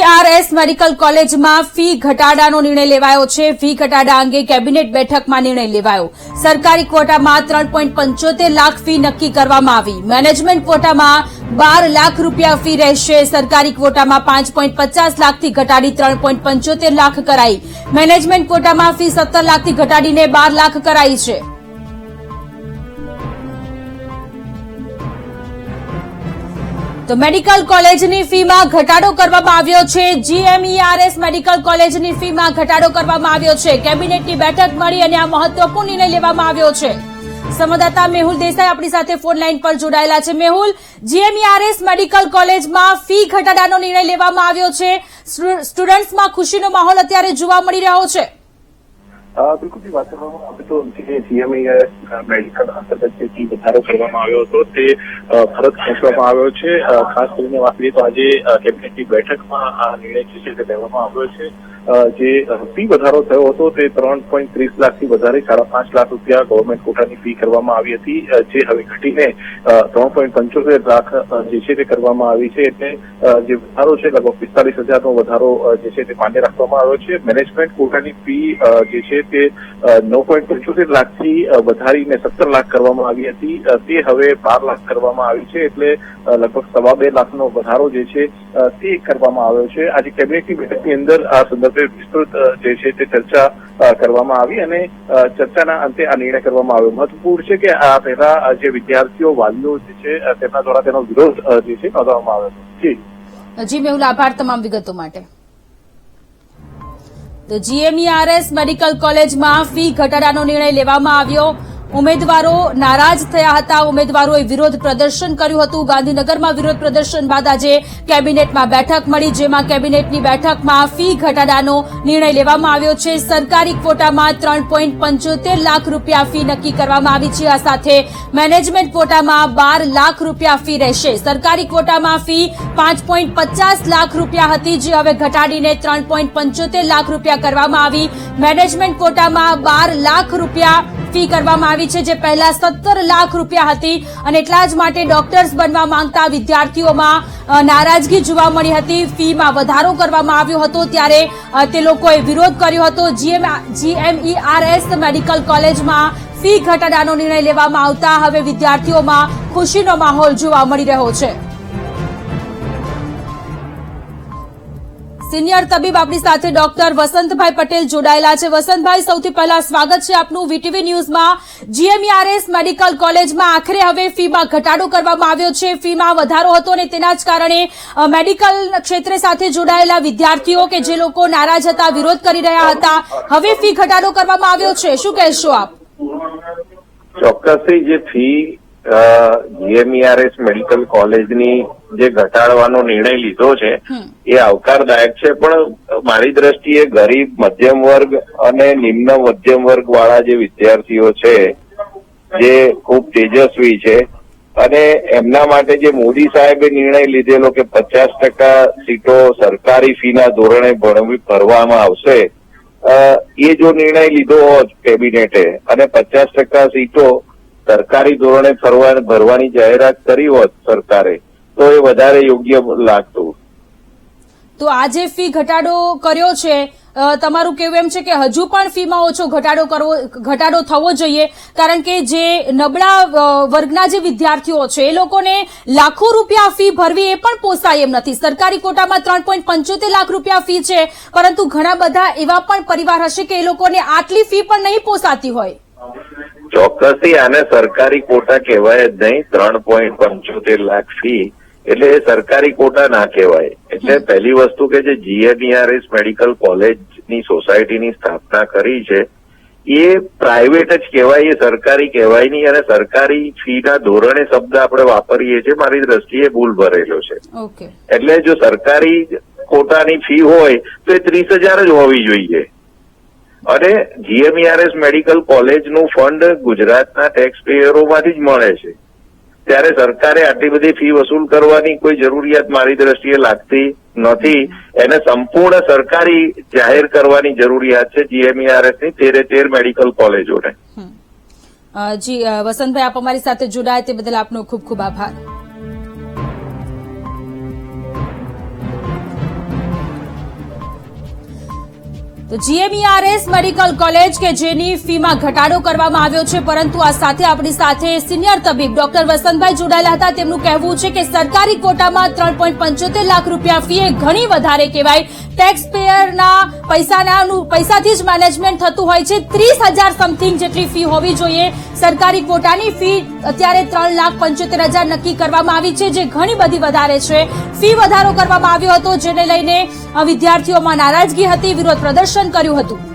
GMERS medical કોલેજમાં fee ઘટાડાનો નિર્ણય લેવાયો છે। ફી ઘટાડા અંગે કેબિનેટ બેઠકમાં નિર્ણય લેવાયો। સરકારી ક્વોટામાં 3.75 લાખ ફી નક્કી કરવામાં આવી। મેનેજમેન્ટ ક્વોટામાં 12 લાખ રૂપિયા ફી રહેશે। સરકારી ક્વોટામાં 5.50 લાખથી ઘટાડી 3.75 લાખ કરાઈ। મેનેજમેન્ટ ક્વોટામાં ફી 17 લાખથી ઘટાડીને 12 લાખ કરાઈ છે। તો મેડિકલ કોલેજની ફીમાં ઘટાડો કરવામાં આવ્યો છે। GMERS મેડિકલ કોલેજની ફીમાં ઘટાડો કરવામાં આવ્યો છે। કેબિનેટની બેઠક મળી અને આ મહત્વપૂર્ણ નિર્ણય લેવામાં આવ્યો છે। સંવાદદાતા મેહુલ દેસાઈ આપણી સાથે ફોન લાઈન પર જોડાયેલા છે। મેહુલ, GMERS મેડિકલ કોલેજમાં ફી ઘટાડાનો નિર્ણય લેવામાં આવ્યો છે। સ્ટુડન્ટ્સમાં ખુશીનો માહોલ અત્યારે જોવા મળી રહ્યો છે। બિલકુલ વાત કરવામાં આવે તો GMERS મેડિકલ અંતર્ગત જે ફી વધારો કરવામાં આવ્યો હતો તે ફરજ ખેંચવામાં આવ્યો છે। ખાસ કરીને વાત કરીએ તો આજે કેબિનેટની બેઠકમાં આ નિર્ણય છે તે લેવામાં આવ્યો છે। જે ફી વધારો થયો હતો તે 3.30 લાખથી વધારે 5.5 લાખ રૂપિયા ગવર્મેન્ટ કોટાની ફી કરવામાં આવી હતી, જે હવે ઘટીને 3.75 લાખ જે છે તે કરવામાં આવી છે। એટલે જે વધારો છે લગભગ 45,000નો વધારો જે છે તે માન્ય રાખવામાં આવ્યો છે। મેનેજમેન્ટ કોટાની ફી જે છે તે 9.75 લાખથી વધારીને 17 લાખ કરવામાં આવી હતી, તે હવે 12 લાખ કરવામાં આવી છે। એટલે લગભગ 2.25 લાખનો વધારો જે છે તે કરવામાં આવ્યો છે। આજે કેબિનેટની બેઠકની અંદર આ સંદર્ભે વિસ્તૃત જે છે તે ચર્ચા કરવામાં આવી અને ચર્ચાના અંતે આ નિર્ણય કરવામાં આવ્યો। મહત્વપૂર્ણ છે કે આ પહેલા જે વિદ્યાર્થીઓ વાલીઓ જે છે તેમના દ્વારા તેનો વિરોધ જે છે નોંધવામાં આવ્યો છે। જી મેહુલ, આભાર તમામ વિગતો માટે। તો GMERS મેડિકલ કોલેજમાં ફી ઘટાડાનો નિર્ણય લેવામાં આવ્યો। ઉમેદવારો નારાજ થયા હતા। ઉમેદવારોએ વિરોધ પ્રદર્શન કર્યું હતું। ગાંધીનગરમાં વિરોધ પ્રદર્શન બાદ આજે કેબિનેટમાં બેઠક મળી, જેમાં કેબિનેટની બેઠકમાં ફી ઘટાડાનો નિર્ણય લેવામાં આવ્યો છે। સરકારી ક્વોટામાં 3.75 લાખ રૂપિયા ફી નક્કી કરવામાં આવી છે। આ સાથે મેનેજમેન્ટ ક્વોટામાં 12 લાખ રૂપિયા ફી રહેશે। સરકારી ક્વોટામાં ફી 5.50 લાખ રૂપિયા હતી, જે હવે ઘટાડીને 3.75 લાખ રૂપિયા કરવામાં આવી। મેનેજમેન્ટ ક્વોટામાં 12 લાખ રૂપિયા ફી કરવામાં આવી છે, જે પહેલા 17 લાખ રૂપિયા હતી અને એટલા જ માટે ડોક્ટર્સ બનવા માંગતા વિદ્યાર્થીઓમાં નારાજગી જોવા મળી હતી। ફીમાં વધારો કરવામાં આવ્યો હતો ત્યારે તે લોકોએ વિરોધ કર્યો હતો। GMERS મેડિકલ કોલેજમાં ફી ઘટાડાનો નિર્ણય લેવામાં આવતા હવે વિદ્યાર્થીઓમાં ખુશીનો માહોલ જોવા મળી રહ્યો છે। સિનિયર તબીબ આપણી સાથે ડોક્ટર વસંતભાઈ પટેલ જોડાયેલા છે। વસંતભાઈ, સૌથી પહેલા સ્વાગત છે આપનું VTV ન્યૂઝમાં। GMERS મેડિકલ કોલેજમાં આખરે હવે ફીમાં ઘટાડો કરવામાં આવ્યો છે। ફીમાં વધારો હતો અને તેના જ કારણે મેડિકલ ક્ષેત્ર સાથે જોડાયેલા વિદ્યાર્થીઓ કે જે લોકો નારાજ હતા, વિરોધ કરી રહ્યા હતા, હવે ફી ઘટાડો કરવામાં આવ્યો છે, શું કહેશો આપ? ચોક્કસથી જે ફી GMERS મેડિકલ કોલેજની જે ઘટાડવાનો નિર્ણય લીધો છે એ આવકારદાયક છે, પણ મારી દ્રષ્ટિએ ગરીબ, મધ્યમ વર્ગ અને નિમ્ન મધ્યમ વર્ગ વાળા જે વિદ્યાર્થીઓ છે જે ખૂબ તેજસ્વી છે અને એમના માટે જે મોદી સાહેબે નિર્ણય લીધેલો કે 50% સીટો સરકારી ફીના ધોરણે ભરવામાં આવશે, એ જો નિર્ણય લીધો હોત કેબિનેટે અને 50% સીટો સરકારી ધોરણે ભરવાની જાહેરાત કરી હોત સરકારે, તો એ વધારે યોગ્ય લાગતું। તો આજે ફી ઘટાડો કર્યો છે, તમારું કહેવું એમ છે કે હજુ પણ ફીમાં ઓછો ઘટાડો થવો જોઈએ, કારણ કે જે નબળા વર્ગના જે વિદ્યાર્થીઓ છે એ લોકોને લાખો રૂપિયા ફી ભરવી એ પણ પોસાય એમ નથી। સરકારી કોટામાં 3.75 લાખ રૂપિયા ફી છે, પરંતુ ઘણા બધા એવા પણ પરિવાર હશે કે એ લોકોને આટલી ફી પણ નહીં પોસાતી હોય। ચોક્કસથી આને સરકારી કોટા કહેવાય જ નહીં। 3.75 લાખ ફી એટલે એ સરકારી કોટા ના કહેવાય। એટલે પહેલી વસ્તુ કે જે GMERS મેડિકલ કોલેજની સોસાયટીની સ્થાપના કરી છે એ પ્રાઇવેટ જ કહેવાય, એ સરકારી કહેવાય નહીં। અને સરકારી ફીના ધોરણે શબ્દ આપણે વાપરીએ છીએ, મારી દ્રષ્ટિએ ભૂલ ભરેલો છે। એટલે જો સરકારી કોટાની ફી હોય તો એ 30,000 જ હોવી જોઈએ। અને GMERS મેડિકલ કોલેજનું ફંડ ગુજરાતના ટેક્સ પેયરોમાંથી જ મળે છે, ત્યારે સરકારે આટલી બધી ફી વસૂલ કરવાની કોઈ જરૂરિયાત મારી દ્રષ્ટિએ લાગતી નથી। એને સંપૂર્ણ સરકારી જાહેર કરવાની જરૂરિયાત છે GMERSની 13 મેડિકલ કોલેજોને। જી વસંતભાઈ, આપ અમારી સાથે જોડાયા તે બદલ આપનો ખૂબ ખૂબ આભાર। તો જીએમઈઆરએસ મેડિકલ કોલેજ કે જેની ફીમાં ઘટાડો કરવામાં આવ્યો છે, પરંતુ આ સાથે આપણી સાથે સિનિયર તબીબ ડોક્ટર વસંતભાઈ જોડાયેલા હતા. તેમનું કહેવું છે કે સરકારી કોટામાં 3.75 લાખ રૂપિયા ફી એ ઘણી વધારે કહેવાય. ટેક્સ પેયરના પૈસાથી જ મેનેજમેન્ટ થતું હોય છે. 30,000 સમથિંગ જેટલી ફી હોવી જોઈએ. સરકારી કોટાની ફી અત્યારે 3,75,000 નક્કી કરવામાં આવી છે, જે ઘણી બધી વધારે છે. ફી વધારો કરવામાં આવ્યો હતો, જેને લઈને વિદ્યાર્થીઓમાં નારાજગી હતી, વિરોધ પ્રદર્શન કર્યું હતું.